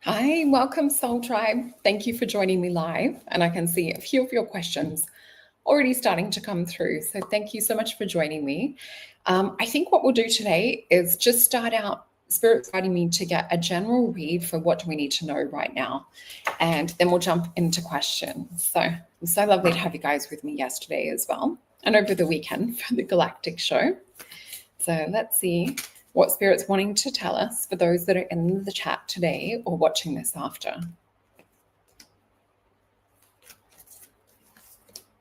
Hi, welcome Soul Tribe. Thank you for joining me live. And I can see a few of your questions already starting to come through. So thank you so much for joining me. I think what we'll do today is just start out Spirit's guiding me to get a general read for what do we need to know right now. And then we'll jump into questions. So it's so lovely to have you guys with me yesterday as well and over the weekend for the Galactic Show. So let's see what Spirit's wanting to tell us for those that are in the chat today or watching this after.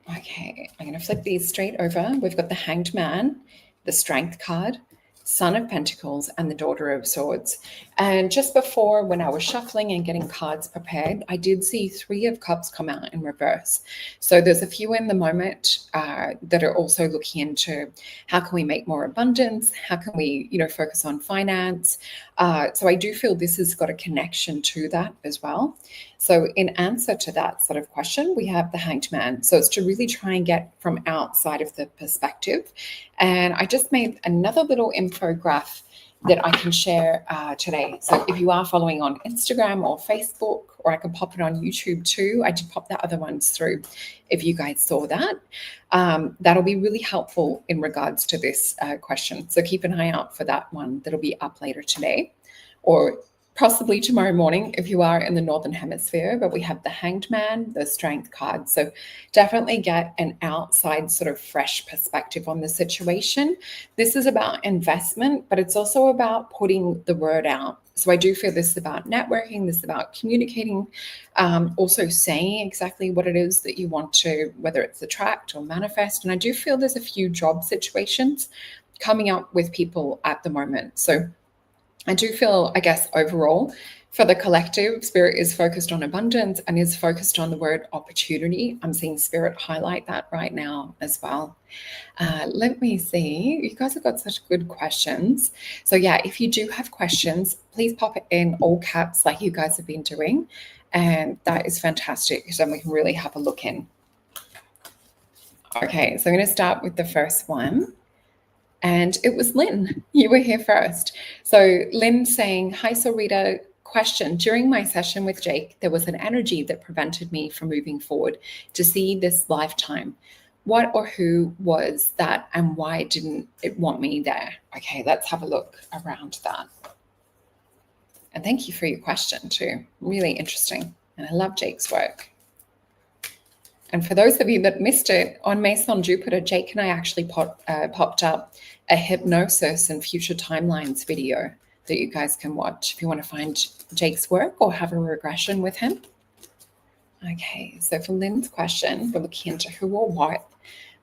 Okay, I'm going to flip these straight over. We've got the Hanged Man, the Strength card, Son of Pentacles, and the Daughter of Swords. And just before, when I was shuffling and getting cards prepared, I did see 3 of Cups come out in reverse. So there's a few in the moment that are also looking into how can we make more abundance? How can we, focus on finance? So I do feel this has got a connection to that as well. So in answer to that sort of question, we have the Hanged Man. So it's to really try and get from outside of the perspective. And I just made another little infograph that I can share today. So if you are following on Instagram or Facebook, or I can pop it on YouTube too. I did pop the other ones through if you guys saw that. That'll be really helpful in regards to this question. So keep an eye out for that one. That'll be up later today or possibly tomorrow morning if you are in the Northern Hemisphere. But we have the Hanged Man, the Strength card. So definitely get an outside sort of fresh perspective on the situation. This is about investment, but it's also about putting the word out. So I do feel this is about networking, this is about communicating, also saying exactly what it is that you want to, whether it's attract or manifest. And I do feel there's a few job situations coming up with people at the moment. So I do feel, I guess, overall, for the collective, Spirit is focused on abundance and is focused on the word opportunity. I'm seeing Spirit highlight that right now as well. Let me see. You guys have got such good questions. So yeah, if you do have questions, please pop it in all caps like you guys have been doing. And that is fantastic because then we can really have a look in. Okay, so I'm going to start with the first one. And it was Lynn. You were here first. So Lynn saying, hi, Solreta. Question. During my session with Jake, there was an energy that prevented me from moving forward to see this lifetime. What or who was that and why didn't it want me there? Okay, let's have a look around that. And thank you for your question too. Really interesting. And I love Jake's work. And for those of you that missed it, on Mason Jupiter, Jake and I actually popped up a hypnosis and future timelines video that you guys can watch if you want to find Jake's work or have a regression with him. Okay, so for Lynn's question, we're looking into who or what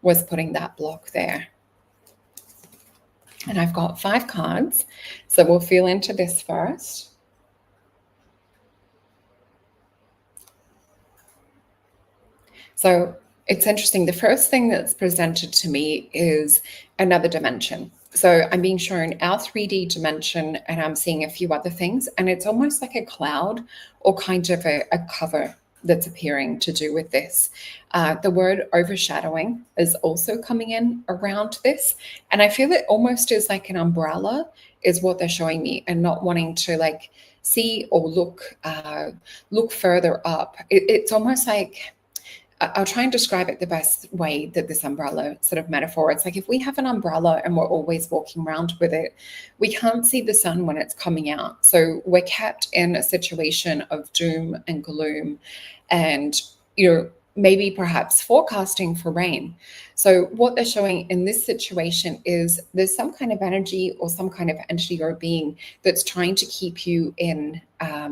was putting that block there. And I've got 5 cards, so we'll feel into this first. So it's interesting. The first thing that's presented to me is another dimension. So I'm being shown our 3D dimension and I'm seeing a few other things. And it's almost like a cloud or kind of a cover that's appearing to do with this. The word overshadowing is also coming in around this. And I feel it almost is like an umbrella is what they're showing me and not wanting to like see or look further up. It's almost like, I'll try and describe it the best way that this umbrella sort of metaphor. It's like if we have an umbrella and we're always walking around with it, we can't see the sun when it's coming out. So we're kept in a situation of doom and gloom and, maybe perhaps forecasting for rain. So what they're showing in this situation is there's some kind of energy or some kind of entity or being that's trying to keep you in, I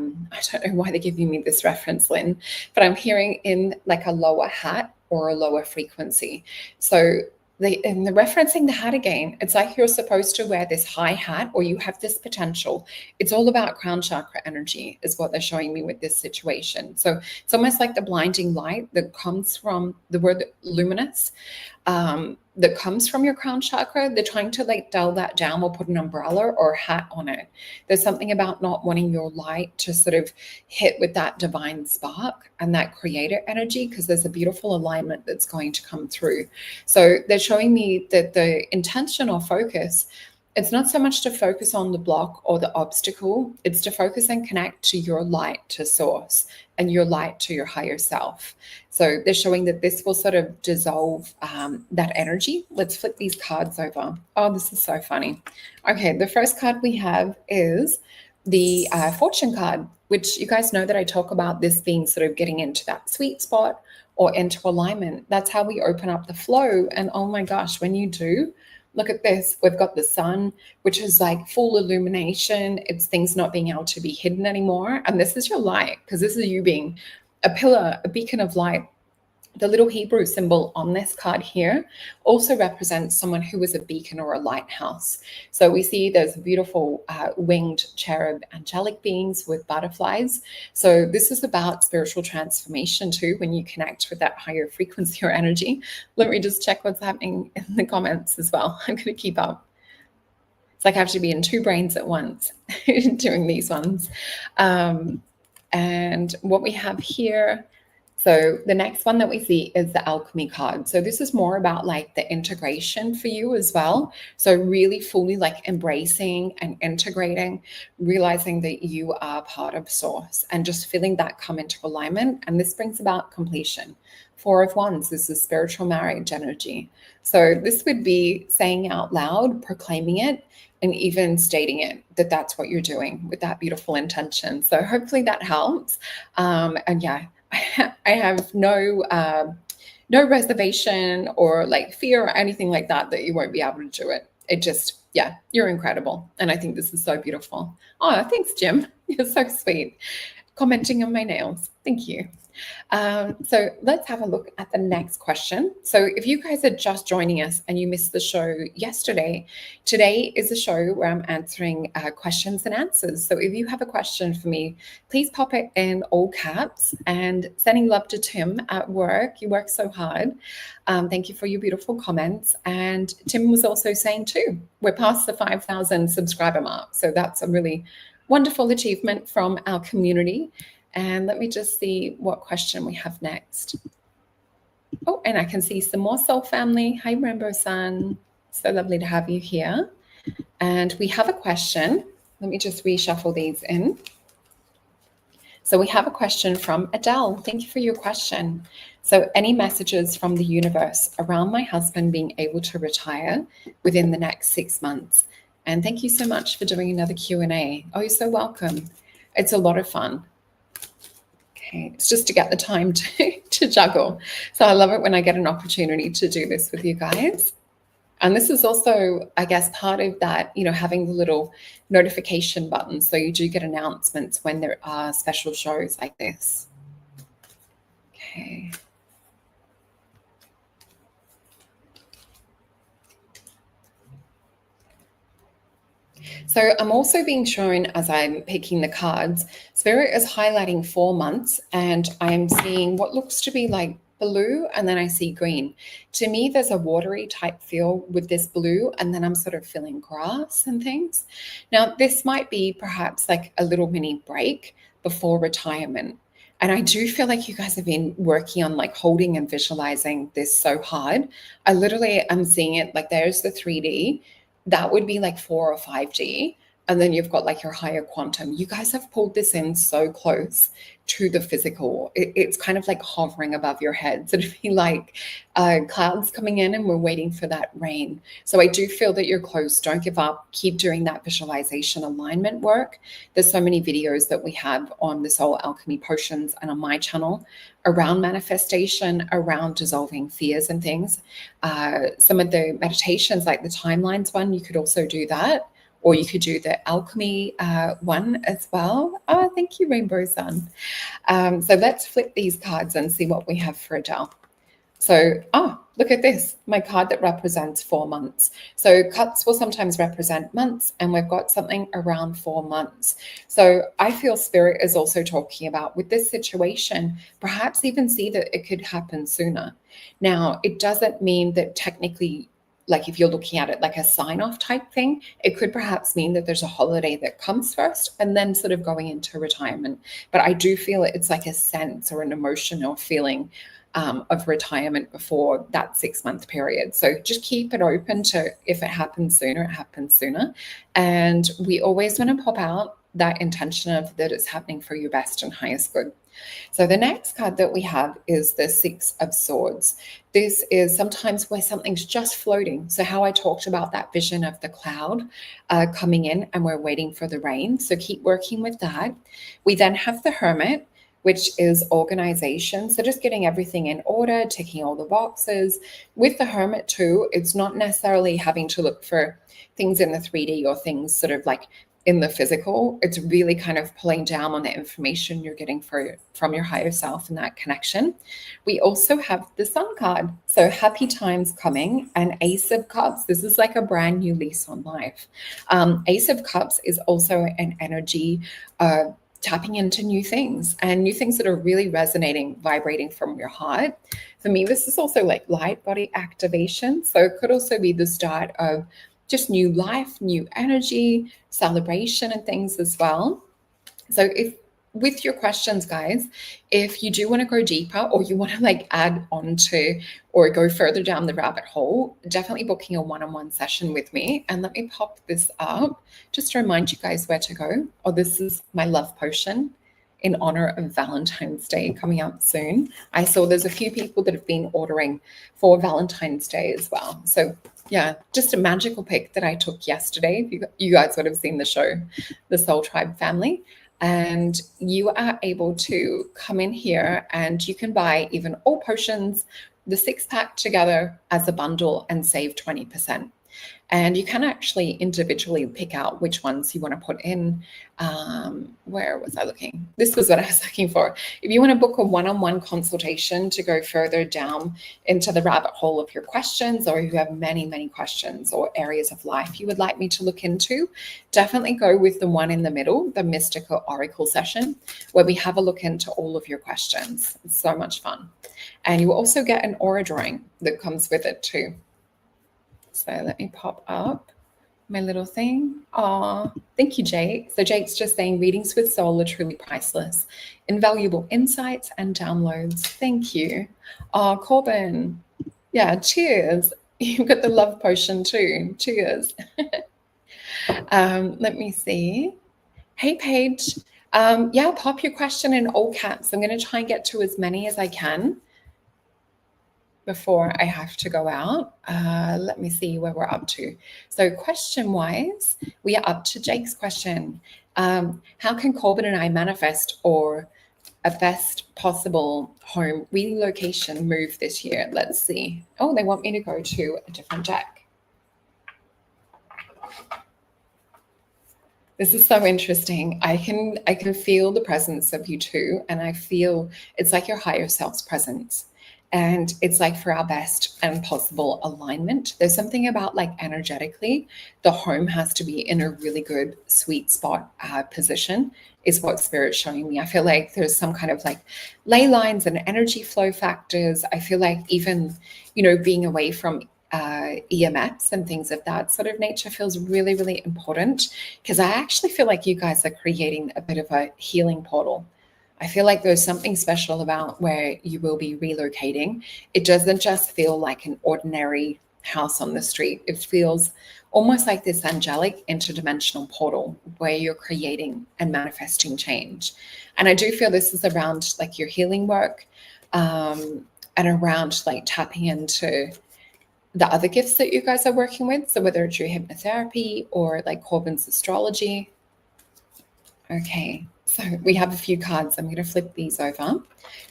don't know why they're giving me this reference, Lynn, but I'm hearing in like a lower hat or a lower frequency. So they're referencing the hat again. It's like you're supposed to wear this high hat or you have this potential. It's all about crown chakra energy is what they're showing me with this situation. So it's almost like the blinding light that comes from the word luminous, that comes from your crown chakra. They're trying to like dull that down or put an umbrella or a hat on it. There's something about not wanting your light to sort of hit with that divine spark and that creator energy because there's a beautiful alignment that's going to come through. So they're showing me that the intention or focus It's not so much to focus on the block or the obstacle, it's to focus and connect to your light to source and your light to your higher self. So they're showing that this will sort of dissolve that energy. Let's flip these cards over. Oh, this is so funny. Okay, the first card we have is the fortune card, which you guys know that I talk about this being sort of getting into that sweet spot or into alignment. That's how we open up the flow. And oh my gosh, when you do, look at this. We've got the sun, which is like full illumination. It's things not being able to be hidden anymore. And this is your light, because this is you being a pillar, a beacon of light. The little Hebrew symbol on this card here also represents someone who is a beacon or a lighthouse. So we see those beautiful winged cherub angelic beings with butterflies. So this is about spiritual transformation too, when you connect with that higher frequency or energy. Let me just check what's happening in the comments as well. I'm going to keep up. It's like I have to be in two brains at once doing these ones. And what we have here, so the next one that we see is the Alchemy card. So this is more about like the integration for you as well. So really fully like embracing and integrating, realizing that you are part of source and just feeling that come into alignment. And this brings about completion. Four of Wands, this is spiritual marriage energy. So this would be saying out loud, proclaiming it, and even stating it, that that's what you're doing with that beautiful intention. So hopefully that helps. And yeah, I have no reservation or like fear or anything like that you won't be able to do it. It just, yeah, you're incredible. And I think this is so beautiful. Oh, thanks, Jim. You're so sweet. Commenting on my nails. Thank you. So let's have a look at the next question. So if you guys are just joining us and you missed the show yesterday, today is a show where I'm answering questions and answers. So if you have a question for me, please pop it in all caps, and sending love to Tim at work. You work so hard. Thank you for your beautiful comments. And Tim was also saying too, we're past the 5,000 subscriber mark. So that's a really wonderful achievement from our community. And let me just see what question we have next. Oh, and I can see some more soul family. Hi, Rainbow-san. So lovely to have you here. And we have a question. Let me just reshuffle these in. So we have a question from Adele. Thank you for your question. So any messages from the universe around my husband being able to retire within the next 6 months? And thank you so much for doing another Q&A. Oh, you're so welcome. It's a lot of fun. Okay, it's just to get the time to juggle. So I love it when I get an opportunity to do this with you guys. And this is also, I guess, part of that, having the little notification button. So you do get announcements when there are special shows like this. Okay. So I'm also being shown, as I'm picking the cards, Spirit is highlighting 4 months, and I'm seeing what looks to be like blue, and then I see green. To me, there's a watery type feel with this blue, and then I'm sort of feeling grass and things. Now, this might be perhaps like a little mini break before retirement. And I do feel like you guys have been working on like holding and visualizing this so hard. I literally am seeing it like there's the 3D. That would be like 4 or 5D. And then you've got like your higher quantum. You guys have pulled this in so close to the physical. It's kind of like hovering above your head. So it'd be like clouds coming in and we're waiting for that rain. So I do feel that you're close. Don't give up. Keep doing that visualization alignment work. There's so many videos that we have on the Soul Alchemy Potions and on my channel around manifestation, around dissolving fears and things. Some of the meditations, like the timelines one, you could also do that. Or you could do the Alchemy one as well. Oh, thank you, Rainbow Sun. So let's flip these cards and see what we have for Adele. So, look at this, my card that represents 4 months. So cuts will sometimes represent months, and we've got something around 4 months. So I feel Spirit is also talking about with this situation, perhaps even see that it could happen sooner. Now, it doesn't mean that technically, like if you're looking at it like a sign-off type thing, it could perhaps mean that there's a holiday that comes first and then sort of going into retirement. But I do feel it's like a sense or an emotion or feeling of retirement before that 6-month period. So just keep it open to, if it happens sooner, it happens sooner. And we always want to pop out that intention of that it's happening for your best and highest good. So the next card that we have is the Six of Swords. This is sometimes where something's just floating. So how I talked about that vision of the cloud coming in and we're waiting for the rain. So keep working with that. We then have the Hermit, which is organization. So just getting everything in order, ticking all the boxes. With the Hermit too, it's not necessarily having to look for things in the 3D or things sort of like in the physical. It's really kind of pulling down on the information you're getting from your higher self and that connection. We also have the Sun card. So happy times coming, and Ace of Cups. This is like a brand new lease on life. Ace of Cups is also an energy tapping into new things and new things that are really resonating, vibrating from your heart. For me, this is also like light body activation. So it could also be the start of just new life, new energy, celebration and things as well. So if with your questions, guys, if you do want to go deeper or you want to like add on to or go further down the rabbit hole, definitely booking a one-on-one session with me. And let me pop this up just to remind you guys where to go. Oh, this is my love potion in honor of Valentine's Day coming up soon. I saw there's a few people that have been ordering for Valentine's Day as well. So yeah, just a magical pick that I took yesterday. You guys would have seen the show, the Soul Tribe family. And you are able to come in here and you can buy even all potions, the 6-pack together as a bundle and save 20%. And you can actually individually pick out which ones you want to put in. Where was I looking? This was what I was looking for. If you want to book a one-on-one consultation to go further down into the rabbit hole of your questions, or you have many, many questions or areas of life you would like me to look into, definitely go with the one in the middle, the Mystical Oracle session, where we have a look into all of your questions. It's so much fun. And you also get an aura drawing that comes with it too. So let me pop up my little thing. Oh, thank you, Jake. So Jake's just saying readings with soul are truly priceless. Invaluable insights and downloads. Thank you. Oh, Corbin. Yeah, cheers. You've got the love potion too. Cheers. Let me see. Hey, Paige. Yeah, pop your question in all caps. I'm going to try and get to as many as I can before I have to go out. Let me see where we're up to. So question-wise, we are up to Jake's question. How can Corbin and I manifest or a best possible home relocation move this year? Let's see. Oh, they want me to go to a different deck. This is so interesting. I can feel the presence of you two, and I feel it's like your higher self's presence. And it's like for our best and possible alignment. There's something about like energetically, the home has to be in a really good sweet spot position is what Spirit's showing me. I feel like there's some kind of like ley lines and energy flow factors. I feel like even, being away from EMFs and things of that sort of nature feels really, really important, because I actually feel like you guys are creating a bit of a healing portal. I feel like there's something special about where you will be relocating. It doesn't just feel like an ordinary house on the street. It feels almost like this angelic interdimensional portal where you're creating and manifesting change. And I do feel this is around like your healing work and around like tapping into the other gifts that you guys are working with. So whether it's your hypnotherapy or like Corbin's astrology. Okay. So we have a few cards. I'm going to flip these over.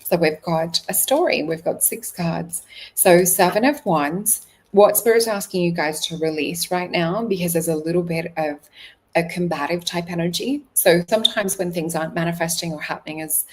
So we've got a story. We've got 6 cards. So 7 of Wands. What Spirit's asking you guys to release right now, because there's a little bit of a combative type energy. So sometimes when things aren't manifesting or happening as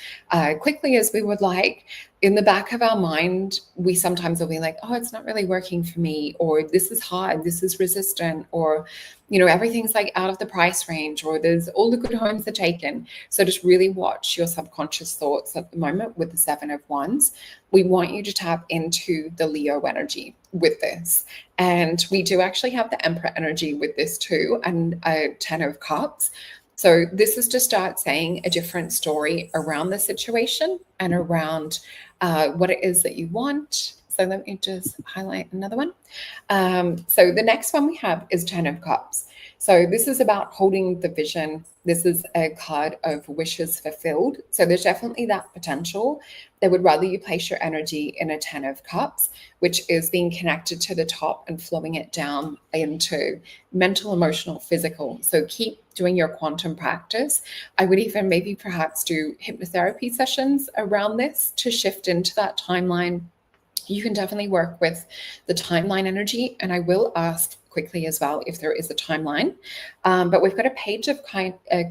quickly as we would like, in the back of our mind, we sometimes will be like, oh, it's not really working for me, or this is hard, this is resistant, or, everything's like out of the price range, or there's all the good homes are taken. So just really watch your subconscious thoughts at the moment with the 7 of Wands. We want you to tap into the Leo energy with this. And we do actually have the Emperor energy with this too, and a 10 of Cups. So this is to start saying a different story around the situation and around what it is that you want. So let me just highlight another one. So the next one we have is 10 of Cups. So this is about holding the vision. This is a card of wishes fulfilled. So there's definitely that potential. They would rather you place your energy in a 10 of Cups, which is being connected to the top and flowing it down into mental, emotional, physical. So keep doing your quantum practice. I would even maybe perhaps do hypnotherapy sessions around this to shift into that timeline. You can definitely work with the timeline energy, and I will ask quickly as well if there is a timeline. But we've got a page of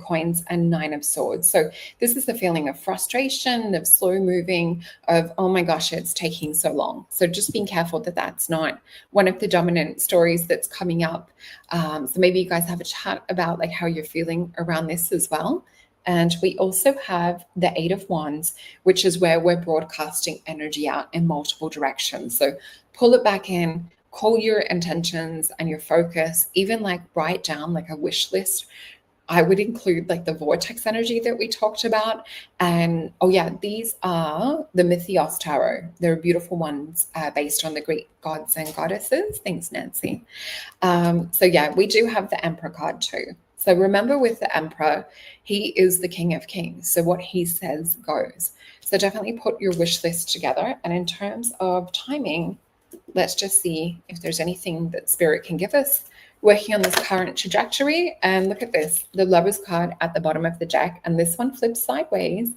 coins and 9 of swords. So this is the feeling of frustration, of slow moving, of, oh my gosh, it's taking so long. So just being careful that that's not one of the dominant stories that's coming up. So maybe you guys have a chat about like how you're feeling around this as well. And we also have the 8 of Wands, which is where we're broadcasting energy out in multiple directions. So pull it back in, call your intentions and your focus, even like write down like a wish list. I would include like the vortex energy that we talked about. And oh yeah, these are the Mythos Tarot. They're beautiful ones based on the Greek gods and goddesses. Thanks, Nancy. So yeah, we do have the Emperor card too. So remember with the Emperor, he is the King of Kings. So what he says goes. So definitely put your wish list together. And in terms of timing, let's just see if there's anything that Spirit can give us working on this current trajectory. And look at this, the Lover's card at the bottom of the deck. And this one flips sideways.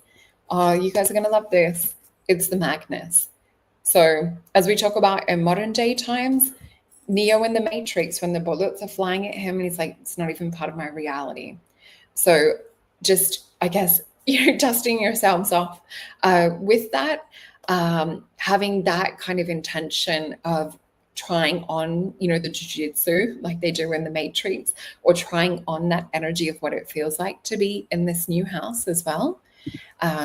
Oh, you guys are going to love this. It's the Magnus. So as we talk about in modern day times, Neo in the Matrix, when the bullets are flying at him and he's like, it's not even part of my reality. So just, I guess, dusting yourselves off with that, having that kind of intention of trying on, the jiu-jitsu like they do in the Matrix, or trying on that energy of what it feels like to be in this new house as well.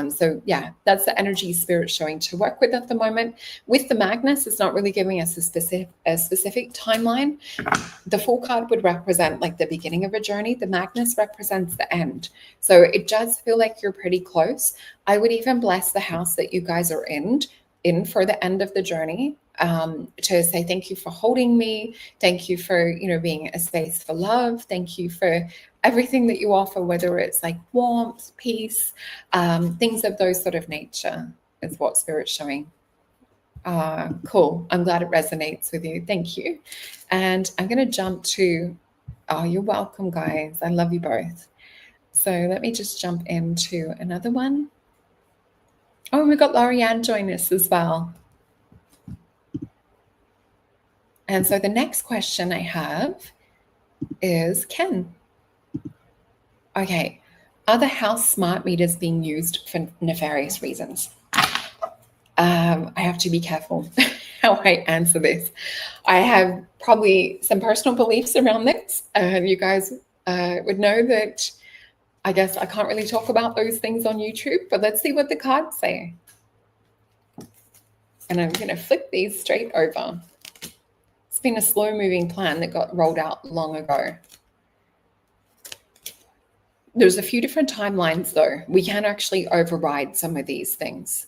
So yeah, that's the energy Spirit showing to work with at the moment. With the Magnus, it's not really giving us a specific timeline. The Fool card would represent like the beginning of a journey. The Magnus represents the end. So it does feel like you're pretty close. I would even bless the house that you guys are in for the end of the journey, to say thank you for holding me. Thank you for, being a space for love. Thank you for everything that you offer, whether it's like warmth, peace, things of those sort of nature is what Spirit's showing. Cool. I'm glad it resonates with you. Thank you. And I'm going to jump to, oh, you're welcome, guys. I love you both. So let me just jump into another one. Oh, we've got Lorianne join us as well. And so the next question I have is Ken. Okay, are the house smart meters being used for nefarious reasons? I have to be careful how I answer this. I have probably some personal beliefs around this. You guys would know that I guess I can't really talk about those things on YouTube, but let's see what the cards say. And I'm going to flip these straight over. It's been a slow-moving plan that got rolled out long ago. There's a few different timelines, though. We can actually override some of these things.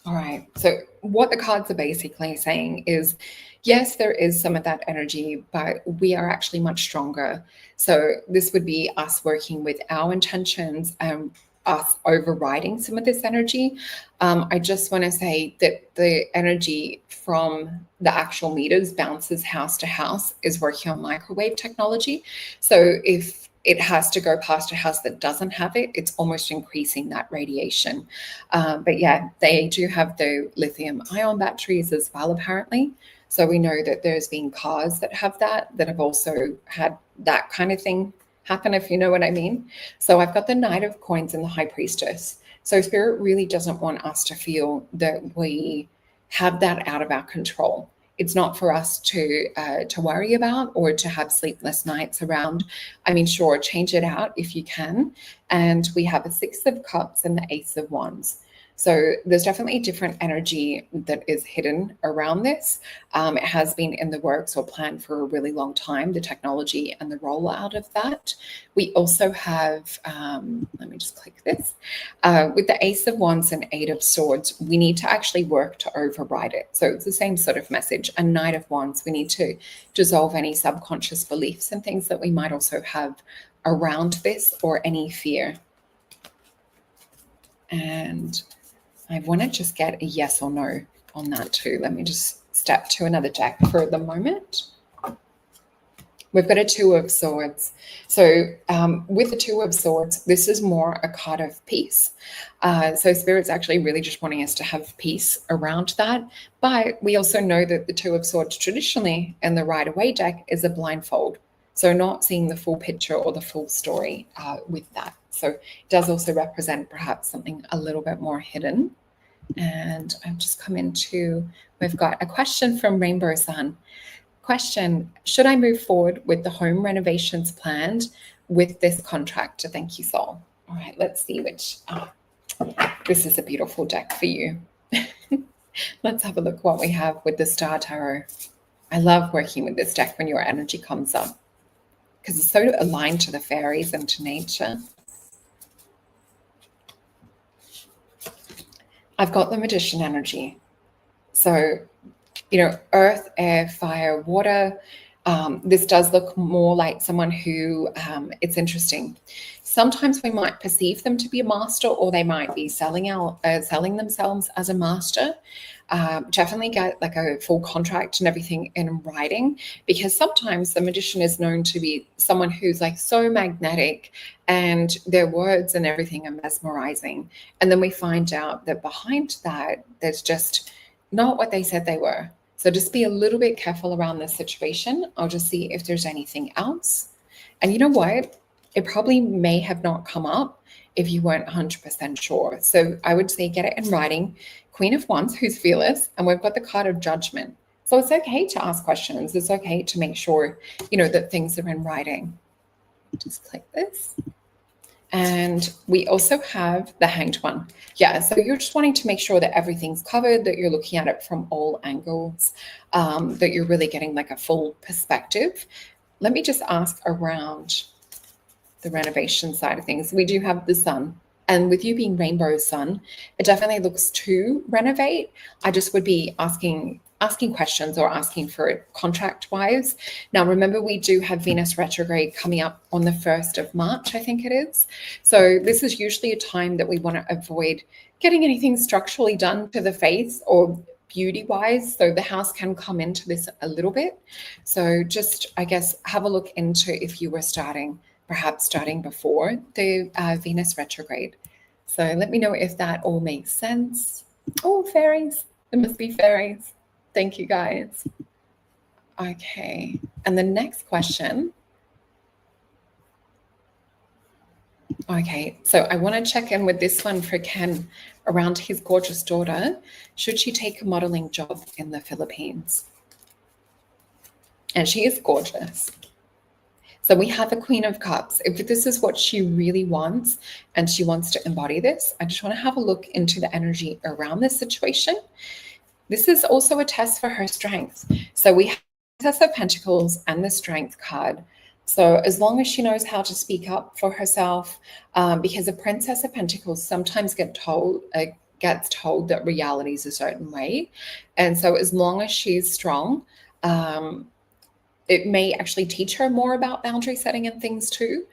All right. So what the cards are basically saying is, yes, there is some of that energy, but we are actually much stronger. So this would be us working with our intentions and us overriding some of this energy. I just want to say that the energy from the actual meters bounces house to house is working on microwave technology. So if it has to go past a house that doesn't have it, it's almost increasing that radiation. But yeah, they do have the lithium ion batteries as well, apparently. So we know that there's been cars that have that have also had that kind of thing happen, if you know what I mean. So I've got the Knight of Coins and the High Priestess. So Spirit really doesn't want us to feel that we have that out of our control. It's not for us to worry about or to have sleepless nights around. I mean, sure, change it out if you can. And we have a Six of Cups and the Ace of Wands. So there's definitely different energy that is hidden around this. It has been in the works or planned for a really long time, the technology and the rollout of that. We also have, let me just click this. With the Ace of Wands and Eight of Swords, we need to actually work to override it. So it's the same sort of message. A Knight of Wands, we need to dissolve any subconscious beliefs and things that we might also have around this, or any fear. And I want to just get a yes or no on that too. Let me just step to another deck for the moment. We've got a Two of Swords. So with the Two of Swords, this is more a card of peace. So Spirit's actually really just wanting us to have peace around that. But we also know that the Two of Swords traditionally in the Rider-Waite deck is a blindfold. So not seeing the full picture or the full story with that. So it does also represent perhaps something a little bit more hidden. And I've just come into, we've got a question from Rainbow Sun. Question, should I move forward with the home renovations planned with this contractor? Thank you, Sol. All right, let's see which, this is a beautiful deck for you. Let's have a look what we have with the Star Tarot. I love working with this deck when your energy comes up because it's so aligned to the fairies and to nature. I've got the Magician energy. So, you know, earth, air, fire, water. This does look more like someone who, it's interesting. Sometimes we might perceive them to be a master, or they might be selling themselves as a master. Definitely get like a full contract and everything in writing, because sometimes the magician is known to be someone who's like so magnetic and their words and everything are mesmerizing. And then we find out that behind that, there's just not what they said they were. So just be a little bit careful around this situation. I'll just see if there's anything else. And you know what? It probably may have not come up if you weren't 100% sure. So I would say get it in writing. Queen of Wands, who's fearless, and we've got the card of Judgment. So it's okay to ask questions. It's okay to make sure, you know, that things are in writing. Just click this. And we also have the Hanged One. Yeah, so you're just wanting to make sure that everything's covered, that you're looking at it from all angles, that you're really getting like a full perspective. Let me just ask around the renovation side of things. We do have the Sun. And with you being Rainbow Sun, it definitely looks to renovate. I just would be asking questions or asking for it contract-wise. Now, remember, we do have Venus retrograde coming up on the 1st of March, I think it is. So this is usually a time that we want to avoid getting anything structurally done to the face or beauty-wise. So the house can come into this a little bit. So just, I guess, have a look into if you were perhaps starting before the Venus retrograde. So let me know if that all makes sense. Oh, fairies. It must be fairies. Thank you, guys. Okay. And the next question. Okay. So I want to check in with this one for Ken around his gorgeous daughter. Should she take a modeling job in the Philippines? And she is gorgeous. So we have a Queen of Cups. If this is what she really wants and she wants to embody this, I just want to have a look into the energy around this situation. This is also a test for her strength. So we have the Princess of Pentacles and the Strength card. So as long as she knows how to speak up for herself, because the Princess of Pentacles sometimes gets told that reality is a certain way. And so as long as she's strong, it may actually teach her more about boundary setting and things too.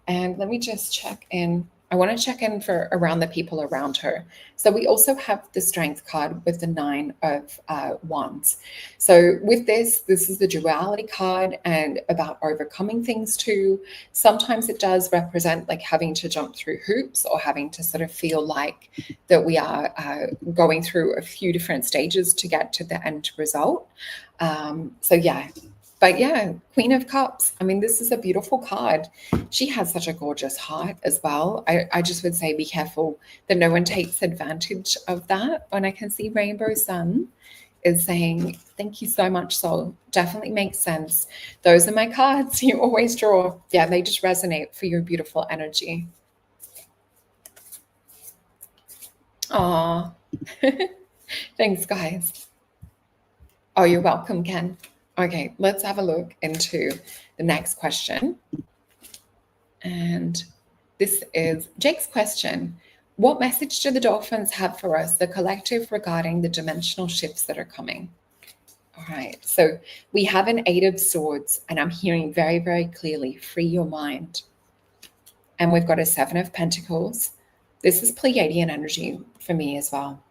And let me just check in. I want to check in for around the people around her. So we also have the Strength card with the 9 of Wands. So with this is the duality card and about overcoming things too. Sometimes it does represent like having to jump through hoops or having to sort of feel like that we are going through a few different stages to get to the end result. So yeah. But yeah, Queen of Cups. I mean, this is a beautiful card. She has such a gorgeous heart as well. I just would say be careful that no one takes advantage of that. When I can see Rainbow Sun is saying, thank you so much, Sol. Definitely makes sense. Those are my cards you always draw. Yeah, they just resonate for your beautiful energy. Aw. Thanks, guys. Oh, you're welcome, Ken. Okay, let's have a look into the next question. And this is Jake's question. What message do the dolphins have for us, the collective, regarding the dimensional shifts that are coming? All right, so we have an 8 of Swords, and I'm hearing very, very clearly, free your mind. And we've got a 7 of Pentacles. This is Pleiadian energy for me as well.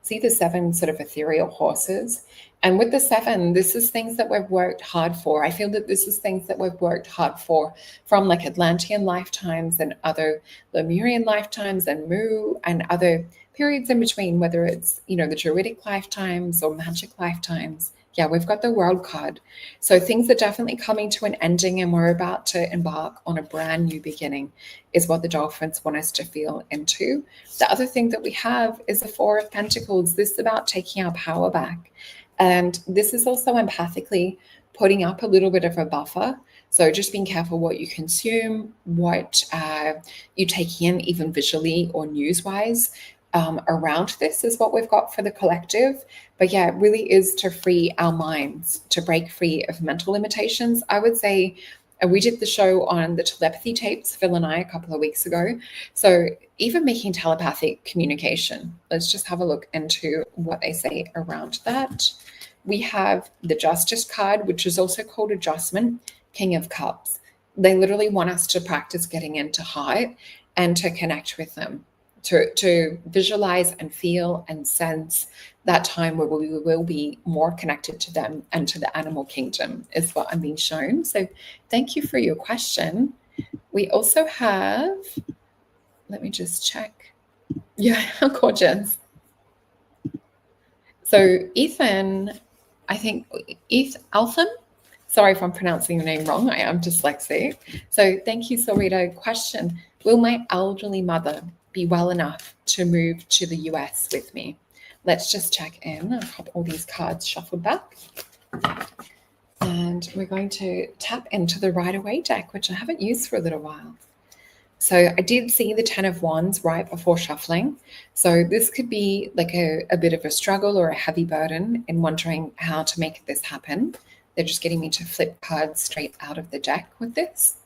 See the 7 sort of ethereal horses? And with the 7, this is things that we've worked hard for. I feel that this is things that we've worked hard for from like Atlantean lifetimes and other Lemurian lifetimes and Mu and other periods in between, whether it's, you know, the Druidic lifetimes or magic lifetimes. Yeah, we've got the World card. So things are definitely coming to an ending, and we're about to embark on a brand new beginning, is what the dolphins want us to feel into. The other thing that we have is the 4 of Pentacles. This is about taking our power back. And this is also empathically putting up a little bit of a buffer. So just being careful what you consume, what you take in, even visually or news-wise. Around this is what we've got for the collective. But yeah, it really is to free our minds, to break free of mental limitations. I would say we did the show on the telepathy tapes, Phil and I, a couple of weeks ago. So even making telepathic communication, let's just have a look into what they say around that. We have the Justice card, which is also called Adjustment, King of Cups. They literally want us to practice getting into heart and to connect with them, to visualize and feel and sense that time where we will be more connected to them and to the animal kingdom is what I'm being shown. So thank you for your question. We also have, let me just check. Yeah, how gorgeous. So Ethan, I think Altham, sorry if I'm pronouncing your name wrong, I am dyslexic. So thank you, Solreta. Question, will my elderly mother be well enough to move to the US with me? Let's just check in. I've got all these cards shuffled back. And we're going to tap into the Rider-Waite deck, which I haven't used for a little while. So I did see the 10 of Wands right before shuffling. So this could be like a bit of a struggle or a heavy burden in wondering how to make this happen. They're just getting me to flip cards straight out of the deck with this.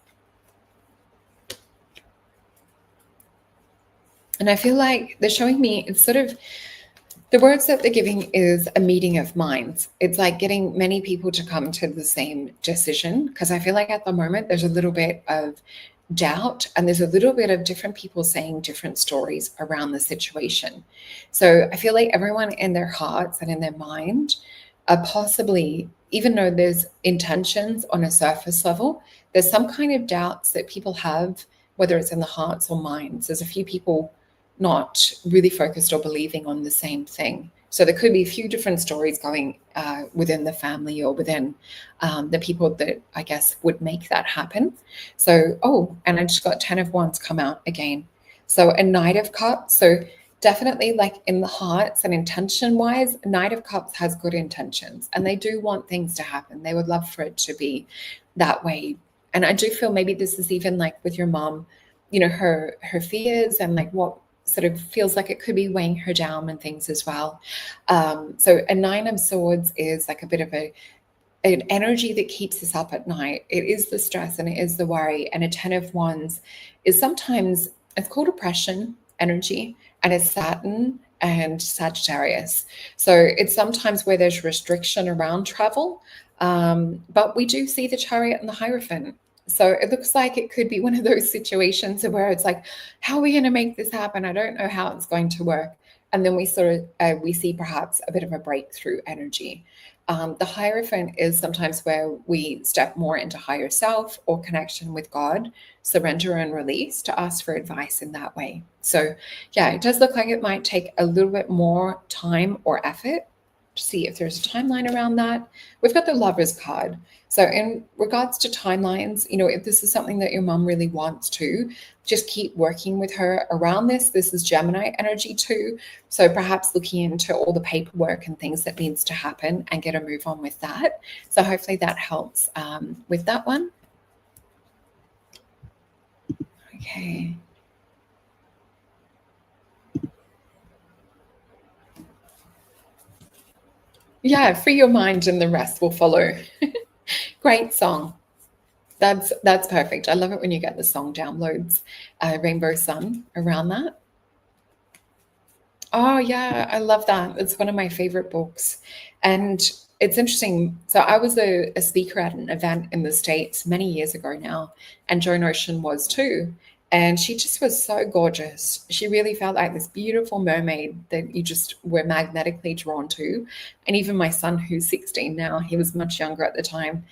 And I feel like they're showing me, it's sort of, the words that they're giving is a meeting of minds. It's like getting many people to come to the same decision, because I feel like at the moment there's a little bit of doubt and there's a little bit of different people saying different stories around the situation. So I feel like everyone in their hearts and in their mind are possibly, even though there's intentions on a surface level, there's some kind of doubts that people have, whether it's in the hearts or minds. There's a few people not really focused or believing on the same thing. So there could be a few different stories going within the family or within the people that I guess would make that happen. So, oh, and I just got 10 of Wands come out again. So a Knight of Cups. So definitely like in the hearts and intention wise, Knight of Cups has good intentions and they do want things to happen. They would love for it to be that way. And I do feel maybe this is even like with your mom, you know, her fears and like what sort of feels like it could be weighing her down and things as well. So a 9 of Swords is like a bit of an energy that keeps us up at night. It is the stress and it is the worry. And a 10 of Wands is sometimes, it's called oppression energy, and it's Saturn and Sagittarius. So it's sometimes where there's restriction around travel, but we do see the Chariot and the Hierophant. So it looks like it could be one of those situations where it's like, how are we going to make this happen? I don't know how it's going to work. And then we sort of, we see perhaps a bit of a breakthrough energy. The Hierophant is sometimes where we step more into higher self or connection with God, surrender and release, to ask for advice in that way. So yeah, it does look like it might take a little bit more time or effort to see if there's a timeline around that. We've got the Lovers card. So in regards to timelines, you know, if this is something that your mom really wants to, just keep working with her around this. This is Gemini energy too. So perhaps looking into all the paperwork and things that needs to happen and get a move on with that. So hopefully that helps with that one. Okay. Yeah, free your mind and the rest will follow. Great song. That's perfect. I love it when you get the song downloads, Rainbow Sun around that. Oh yeah, I love that. It's one of my favorite books. And it's interesting. So I was a speaker at an event in the States many years ago now, and Joan Ocean was too. And she just was so gorgeous. She really felt like this beautiful mermaid that you just were magnetically drawn to. And even my son, who's 16 now, he was much younger at the time.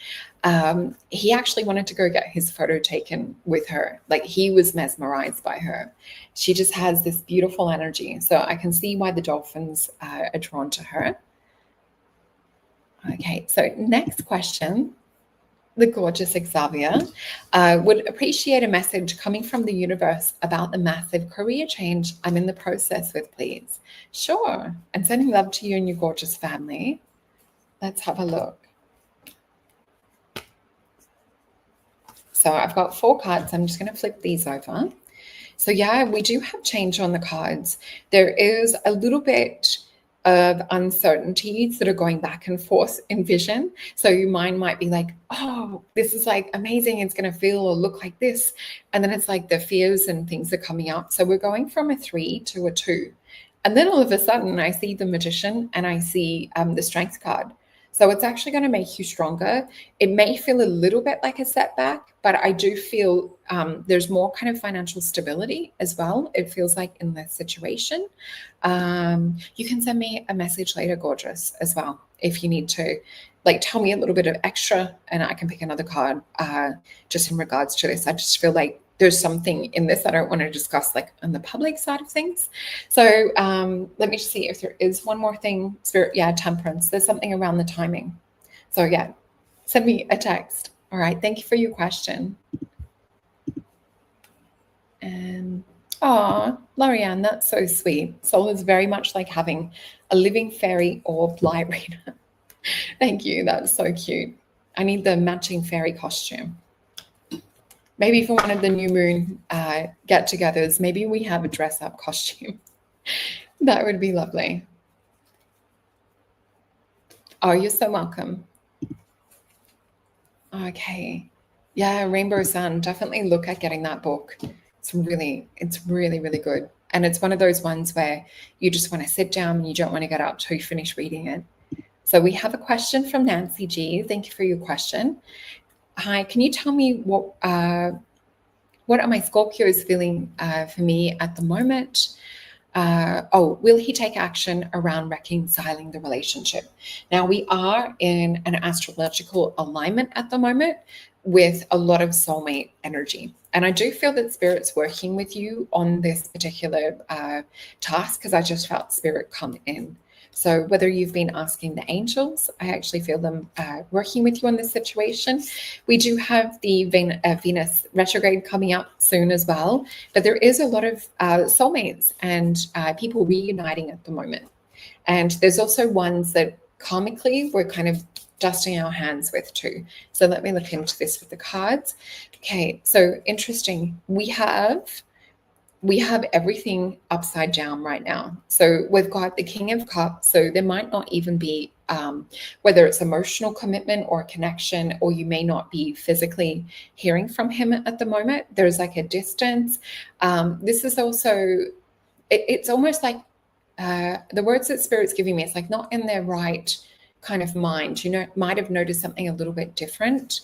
He actually wanted to go get his photo taken with her. Like he was mesmerized by her. She just has this beautiful energy. So I can see why the dolphins are drawn to her. Okay, so next question. The gorgeous Xavier would appreciate a message coming from the universe about the massive career change I'm in the process with, please. Sure. And sending love to you and your gorgeous family. Let's have a look. So I've got 4 cards. I'm just going to flip these over. So yeah, we do have change on the cards. There is a little bit of uncertainties that are going back and forth in vision. So your mind might be like, oh, this is like amazing. It's going to feel or look like this. And then it's like the fears and things are coming up. So we're going from a 3 to a 2. And then all of a sudden I see the Magician and I see the Strength card. So it's actually going to make you stronger. It may feel a little bit like a setback, but I do feel there's more kind of financial stability as well. It feels like in this situation. You can send me a message later, gorgeous, as well, if you need to. Like, tell me a little bit of extra and I can pick another card just in regards to this. I just feel like there's something in this I don't want to discuss, like on the public side of things. So let me just see if there is one more thing. Spirit, yeah, temperance. There's something around the timing. So yeah, send me a text. All right, thank you for your question. And Lorianne, that's so sweet. Soul is very much like having a living fairy or light reader. Thank you. That's so cute. I need the matching fairy costume. Maybe for one of the new moon get-togethers, maybe we have a dress-up costume. That would be lovely. Oh, you're so welcome. Okay. Yeah, Rainbow Sun. Definitely look at getting that book. It's really, really good. And it's one of those ones where you just want to sit down and you don't want to get up till you finish reading it. So we have a question from Nancy G. Thank you for your question. Hi, can you tell me what are my Scorpios feeling for me at the moment? Will he take action around reconciling the relationship? Now, we are in an astrological alignment at the moment with a lot of soulmate energy. And I do feel that Spirit's working with you on this particular task because I just felt Spirit come in. So whether you've been asking the angels, I actually feel them working with you on this situation. We do have the Venus retrograde coming up soon as well, but there is a lot of soulmates and people reuniting at the moment. And there's also ones that karmically we're kind of dusting our hands with too. So let me look into this with the cards. Okay, so interesting. We have everything upside down right now. So we've got the King of Cups. So there might not even be, whether it's emotional commitment or connection, or you may not be physically hearing from him at the moment. There's like a distance. This is also, it's almost like the words that Spirit's giving me, it's like not in their right kind of mind. You know, might have noticed something a little bit different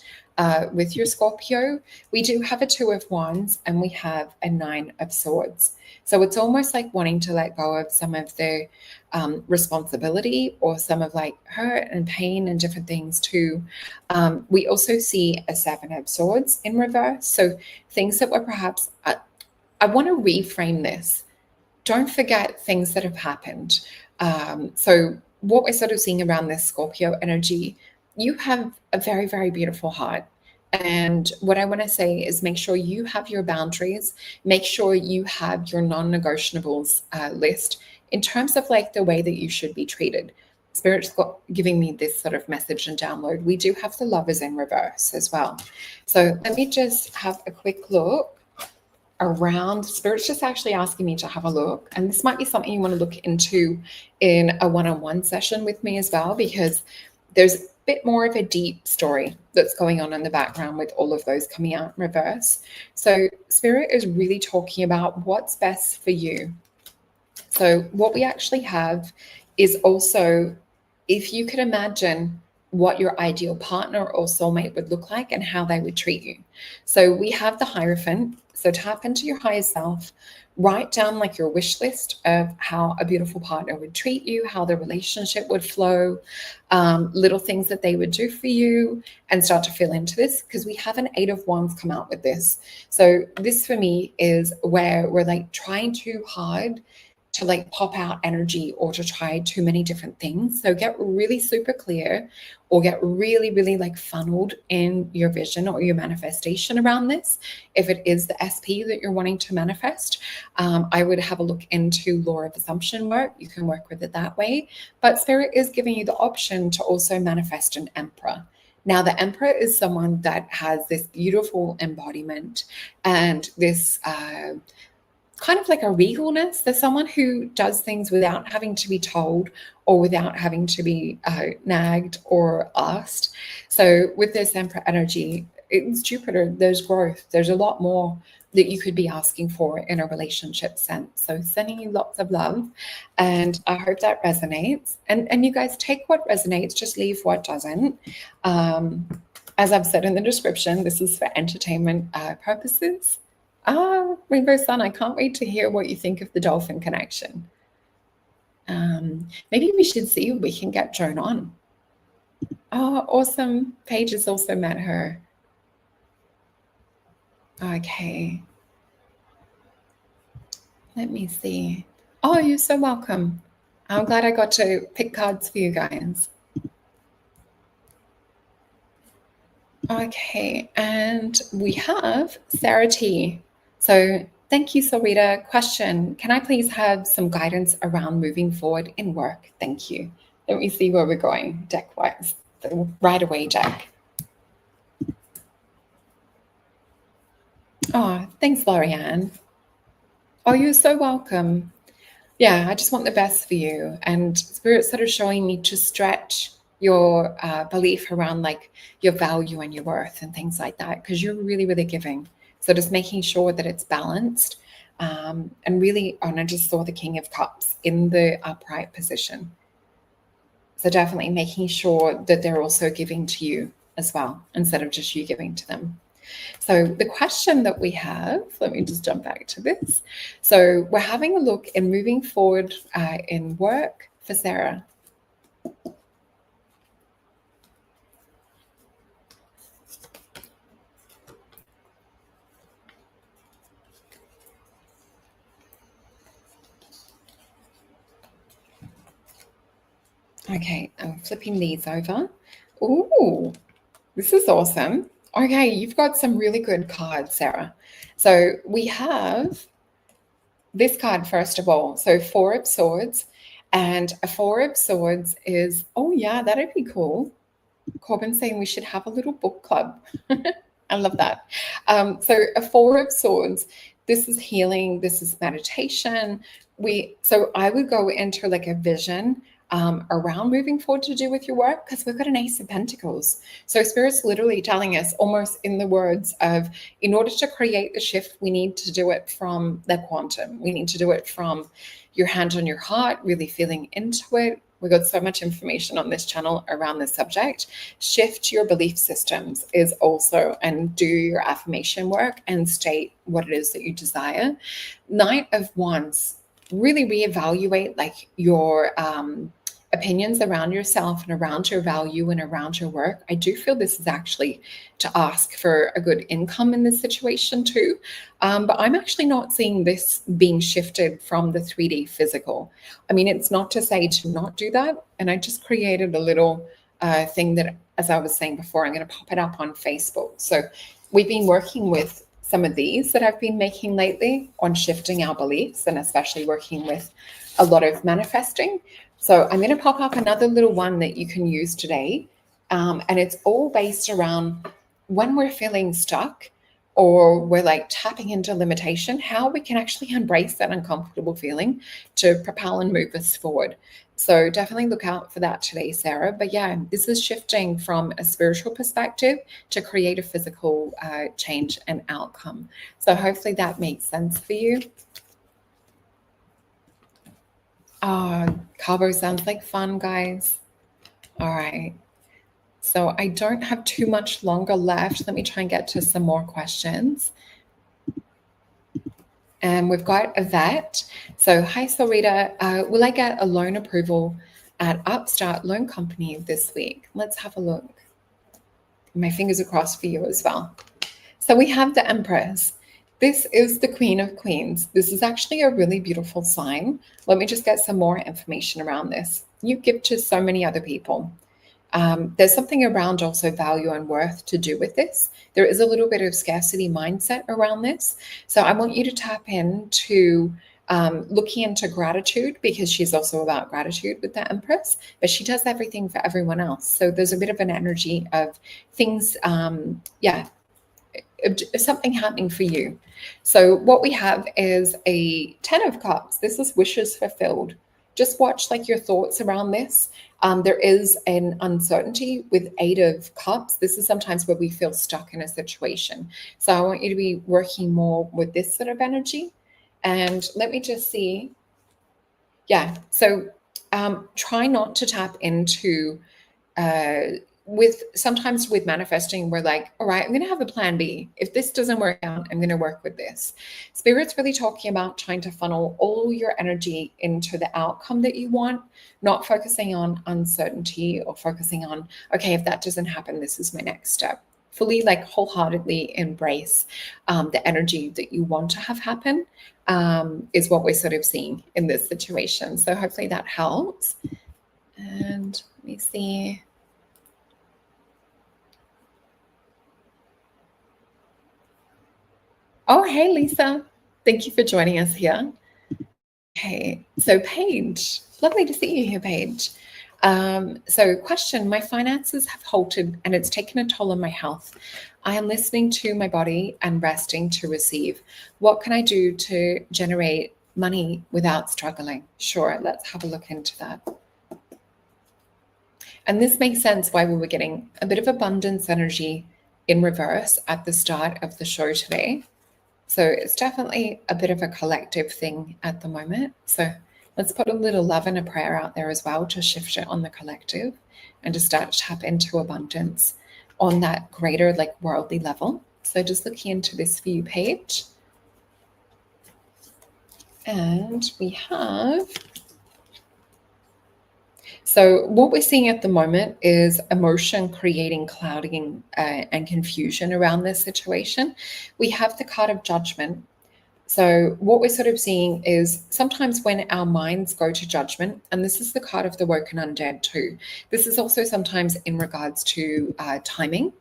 with your Scorpio. We do have a 2 of Wands and we have a 9 of Swords. So it's almost like wanting to let go of some of the responsibility or some of like hurt and pain and different things too. We also see a 7 of Swords in reverse. So things that were perhaps, I want to reframe this. Don't forget things that have happened. So what we're sort of seeing around this Scorpio energy, you have a very, very beautiful heart. And what I want to say is make sure you have your boundaries, make sure you have your non-negotiables list in terms of like the way that you should be treated. Spirit's giving me this sort of message and download. We do have the Lovers in reverse as well. So let me just have a quick look. around, Spirit's just actually asking me to have a look, and this might be something you want to look into in a one-on-one session with me as well, because there's a bit more of a deep story that's going on in the background with all of those coming out in reverse. So Spirit is really talking about what's best for you. So what we actually have is also, if you could imagine what your ideal partner or soulmate would look like and how they would treat you. So we have the Hierophant. So tap into your higher self, write down like your wish list of how a beautiful partner would treat you, how the relationship would flow, little things that they would do for you, and start to feel into this, because we have an 8 of Wands come out with this. So this for me is where we're like trying too hard to like pop out energy or to try too many different things. So get really super clear, or get really, really like funneled in your vision or your manifestation around this. If it is the SP that you're wanting to manifest, I would have a look into law of assumption work. You can work with it that way. But Spirit is giving you the option to also manifest an Emperor. Now, the Emperor is someone that has this beautiful embodiment and this kind of like a regalness. There's someone who does things without having to be told or without having to be nagged or asked. So with this Emperor energy, it's Jupiter, there's growth. There's a lot more that you could be asking for in a relationship sense. So sending you lots of love, and I hope that resonates. And you guys take what resonates, just leave what doesn't. As I've said in the description, this is for entertainment purposes. Rainbow Sun, I can't wait to hear what you think of the dolphin connection. Maybe we should see if we can get Joan on. Oh, awesome. Paige has also met her. Okay. Let me see. Oh, you're so welcome. I'm glad I got to pick cards for you guys. Okay, and we have Sarah T. So thank you, Solreta. Question, can I please have some guidance around moving forward in work? Thank you. Let me see where we're going deck-wise. So right away, Jack. Oh, thanks, Lorianne. Oh, you're so welcome. Yeah, I just want the best for you. And Spirit's sort of showing me to stretch your belief around like your value and your worth and things like that, because you're really, really giving. So just making sure that it's balanced, and really, and I just saw the King of Cups in the upright position. So definitely making sure that they're also giving to you as well, instead of just you giving to them. So the question that we have, let me just jump back to this. So we're having a look in moving forward in work for Sarah. Okay, I'm flipping these over. Ooh, this is awesome. Okay, you've got some really good cards, Sarah. So we have this card, first of all. So 4 of Swords. And a 4 of Swords is, oh yeah, that'd be cool. Corbin saying we should have a little book club. I love that. So a 4 of Swords, this is healing, this is meditation. So I would go into like a vision around moving forward to do with your work, because we've got an Ace of Pentacles. So Spirit's literally telling us, almost in the words of, in order to create the shift, we need to do it from the quantum. We need to do it from your hand on your heart, really feeling into it. We've got so much information on this channel around this subject. Shift your belief systems is also, and do your affirmation work and state what it is that you desire. Knight of Wands, really reevaluate like your opinions around yourself and around your value and around your work. I do feel this is actually to ask for a good income in this situation too. But I'm actually not seeing this being shifted from the 3D physical. I mean, it's not to say to not do that. And I just created a little thing that, as I was saying before, I'm going to pop it up on Facebook. So we've been working with some of these that I've been making lately on shifting our beliefs, and especially working with a lot of manifesting. So I'm going to pop up another little one that you can use today. And it's all based around when we're feeling stuck or we're like tapping into limitation, how we can actually embrace that uncomfortable feeling to propel and move us forward. So definitely look out for that today, Sarah. But yeah, this is shifting from a spiritual perspective to create a physical change and outcome. So hopefully that makes sense for you. Cabo sounds like fun, guys. All right. So I don't have too much longer left. Let me try and get to some more questions. And we've got Yvette. So, hi, Solreta. Will I get a loan approval at Upstart Loan Company this week? Let's have a look. My fingers are crossed for you as well. So we have the Empress. This is the Queen of Queens. This is actually a really beautiful sign. Let me just get some more information around this. You give to so many other people. There's something around also value and worth to do with this. There is a little bit of scarcity mindset around this. So I want you to tap into looking into gratitude, because she's also about gratitude with the Empress, but she does everything for everyone else. So there's a bit of an energy of things, something happening for you. So what we have is a 10 of Cups. This is wishes fulfilled. Just watch like your thoughts around this. There is an uncertainty with 8 of Cups. This is sometimes where we feel stuck in a situation. So I want you to be working more with this sort of energy. And let me just see. Yeah. So try not to tap into sometimes with manifesting, we're like, all right, I'm going to have a plan B. If this doesn't work out, I'm going to work with this. Spirit's really talking about trying to funnel all your energy into the outcome that you want, not focusing on uncertainty or focusing on, okay, if that doesn't happen, this is my next step. Fully like wholeheartedly embrace the energy that you want to have happen is what we're sort of seeing in this situation. So hopefully that helps. And let me see. Oh, hey, Lisa. Thank you for joining us here. Okay, so Paige, lovely to see you here, Paige. So question, my finances have halted and it's taken a toll on my health. I am listening to my body and resting to receive. What can I do to generate money without struggling? Sure, let's have a look into that. And this makes sense why we were getting a bit of abundance energy in reverse at the start of the show today. So it's definitely a bit of a collective thing at the moment. So let's put a little love and a prayer out there as well to shift it on the collective and to start to tap into abundance on that greater like worldly level. So just looking into this for you, Paige. And we have... So what we're seeing at the moment is emotion creating clouding and confusion around this situation. We have the card of judgment. So what we're sort of seeing is sometimes when our minds go to judgment, and this is the card of the woken undead too. This is also sometimes in regards to timing.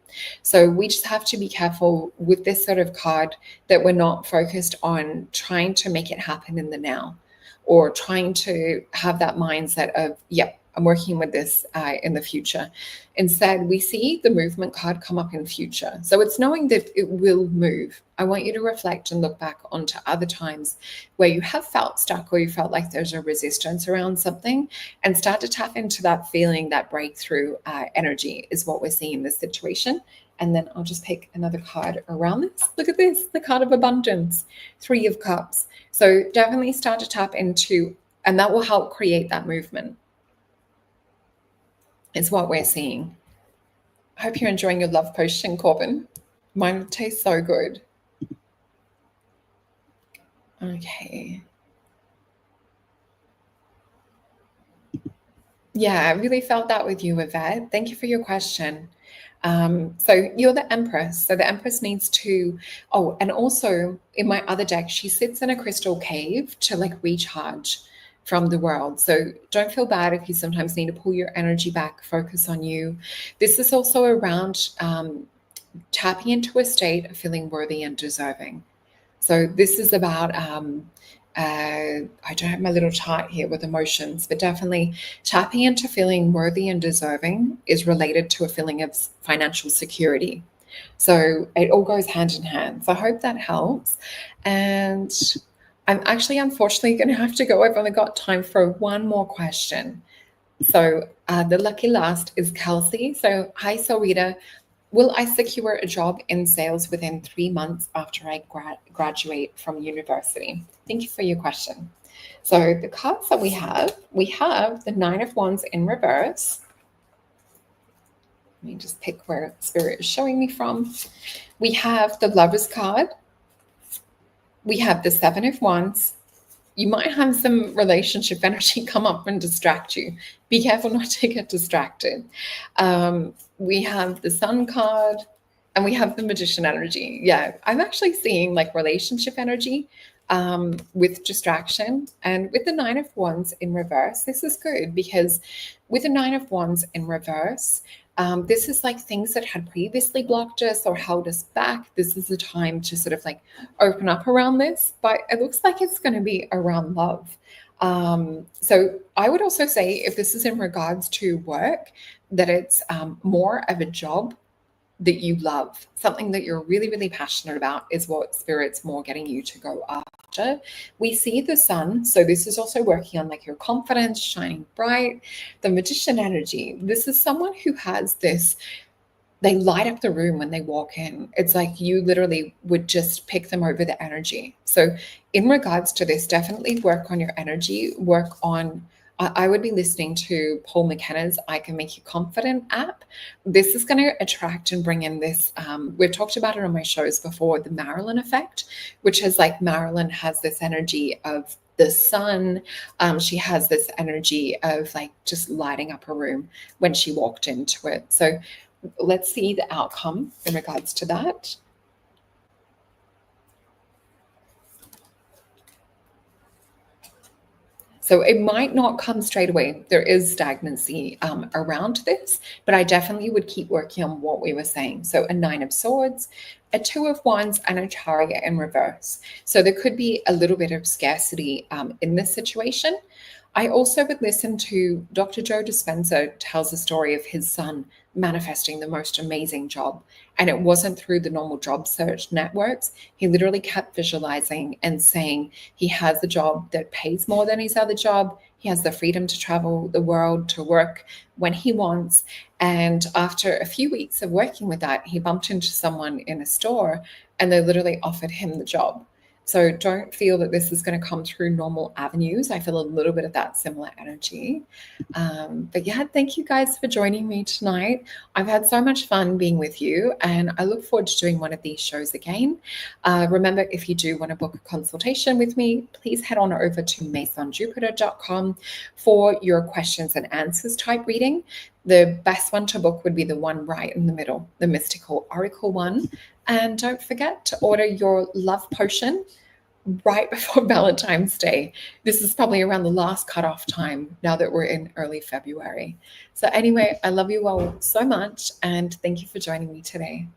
So we just have to be careful with this sort of card that we're not focused on trying to make it happen in the now, or trying to have that mindset of, yep, I'm working with this in the future. Instead, we see the movement card come up in future. So it's knowing that it will move. I want you to reflect and look back onto other times where you have felt stuck or you felt like there's a resistance around something, and start to tap into that feeling, that breakthrough energy is what we're seeing in this situation. And then I'll just pick another card around this. Look at this, the card of abundance, 3 of Cups. So definitely start to tap into, and that will help create that movement. Is what we're seeing. I hope you're enjoying your love potion, Corbin. Mine tastes so good. Okay. Yeah, I really felt that with you, Yvette. Thank you for your question. So you're the Empress. So the Empress needs to, and also in my other deck, she sits in a crystal cave to like recharge from the world. So don't feel bad if you sometimes need to pull your energy back, focus on you. This is also around tapping into a state of feeling worthy and deserving. So this is about, I don't have my little chart here with emotions, but definitely tapping into feeling worthy and deserving is related to a feeling of financial security. So it all goes hand in hand. So I hope that helps. And I'm actually unfortunately going to have to go. I've only got time for one more question. So the lucky last is Kelsey. So hi, Solreta. Will I secure a job in sales within 3 months after I graduate from university? Thank you for your question. So the cards that we have the Nine of Wands in reverse. Let me just pick where Spirit is showing me from. We have the Lover's card. We have the Seven of Wands. You might have some relationship energy come up and distract you. Be careful not to get distracted. We have the Sun card, and we have the Magician energy. Yeah, I'm actually seeing like relationship energy with distraction. And with the Nine of Wands in reverse, this is good because with the Nine of Wands in reverse, this is like things that had previously blocked us or held us back. This is the time to sort of like open up around this, but it looks like it's going to be around love. So I would also say if this is in regards to work, that it's more of a job that you love, something that you're really, really passionate about is what Spirit's more getting you to go after. We see the Sun, so this is also working on like your confidence, shining bright. The Magician energy, this is someone who has this, they light up the room when they walk in. It's like you literally would just pick them over the energy. So in regards to this, definitely work on your energy, work on, I would be listening to Paul McKenna's I Can Make You Confident app. This is going to attract and bring in this, we've talked about it on my shows before, the Marilyn effect, which is like Marilyn has this energy of the sun. She has this energy of like just lighting up a room when she walked into it. So let's see the outcome in regards to that. So it might not come straight away. There is stagnancy around this, but I definitely would keep working on what we were saying. So a Nine of Swords, a Two of Wands, and a Chariot in reverse. So there could be a little bit of scarcity in this situation. I also would listen to Dr. Joe Dispenza tells the story of his son manifesting the most amazing job. And it wasn't through the normal job search networks. He literally kept visualizing and saying he has the job that pays more than his other job. He has the freedom to travel the world, to work when he wants. And after a few weeks of working with that, he bumped into someone in a store and they literally offered him the job. So don't feel that this is going to come through normal avenues. I feel a little bit of that similar energy. But yeah, thank you guys for joining me tonight. I've had so much fun being with you, and I look forward to doing one of these shows again. Remember, if you do want to book a consultation with me, please head on over to masonjupiter.com for your questions and answers type reading. The best one to book would be the one right in the middle, the Mystical Oracle one. And don't forget to order your love potion right before Valentine's Day. This is probably around the last cutoff time now that we're in early February. So anyway, I love you all so much and thank you for joining me today.